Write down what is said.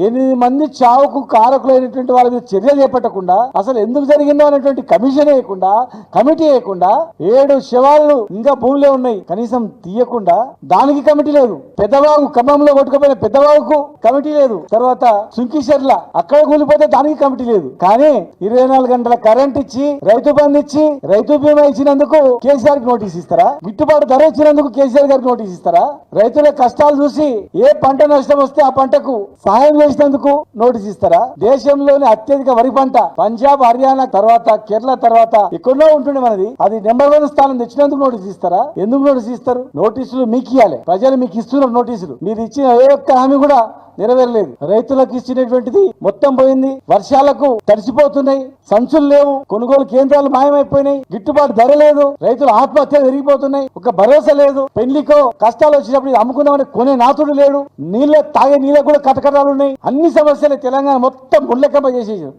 8 మంది చావుకు కారకులైనటువంటి వాళ్ళ మీద చర్యలు చేపట్టకుండా అసలు ఎందుకు జరిగిందో అనేటువంటి కమిషన్ వేయకుండా కమిటీ వేయకుండా 7 శవాలు ఇంకా భూమిలో ఉన్నాయి కనీసం తీయకుండా దానికి కమిటీ లేదు. పెద్దవాగు ఖమ్మంలో కొట్టుకుపోయిన పెద్దవాగుకు కమిటీ లేదు. తర్వాత సుంకిషర్ల అక్కడ కూలిపోతే దానికి కమిటీ లేదు. కానీ 24 గంటల కరెంట్ ఇచ్చి రైతు బంధు ఇచ్చి రైతు బీమా ఇచ్చినందుకు కేసీఆర్ కి నోటీస్ ఇస్తారా? గిట్టుబాటు ధర ఇచ్చినందుకు కేసీఆర్ గారికి నోటీస్ ఇస్తారా? రైతుల కష్టాలు చూసి ఏ పంట నష్టం వస్తే ఆ పంటకు సహాయం చేసినందుకు నోటీస్ ఇస్తారా? దేశంలోని అత్యధిక వరి పంట పంజాబ్, హర్యానా తర్వాత కేరళ తర్వాత ఎక్కడో ఉంటుండే మనది, అది నెంబర్ 1 స్థానం తెచ్చినందుకు నోటీస్ ఇస్తారా? ఎందుకు నోటీస్ ఇస్తారు? నోటీసులు మీకు ఇవ్వాలి, ప్రజలు మీకు ఇస్తున్నారు నోటీసులు. మీరు ఇచ్చిన ఏ ఒక్క హామీ కూడా నెరవేరలేదు. రైతులకు ఇచ్చినటువంటిది మొత్తం పోయింది. వర్షాలకు తడిసిపోతున్నాయి, సంచులు లేవు, కొనుగోలు కేంద్రాలు మాయమైపోయినాయి, గిట్టుబాటు ధర లేదు, రైతులు ఆత్మహత్యలు పెరిగిపోతున్నాయి, ఒక భరోసా లేదు. పెళ్లికో కష్టాలు వచ్చినప్పుడు అమ్ముకుందామని కొనే నాతుడు లేడు, తాగే నీళ్ళకు కూడా కటకటాలు ఉన్నాయి. అన్ని సమస్యలు తెలంగాణ మొత్తం ముళ్ళకమ్మ చేసేసారు.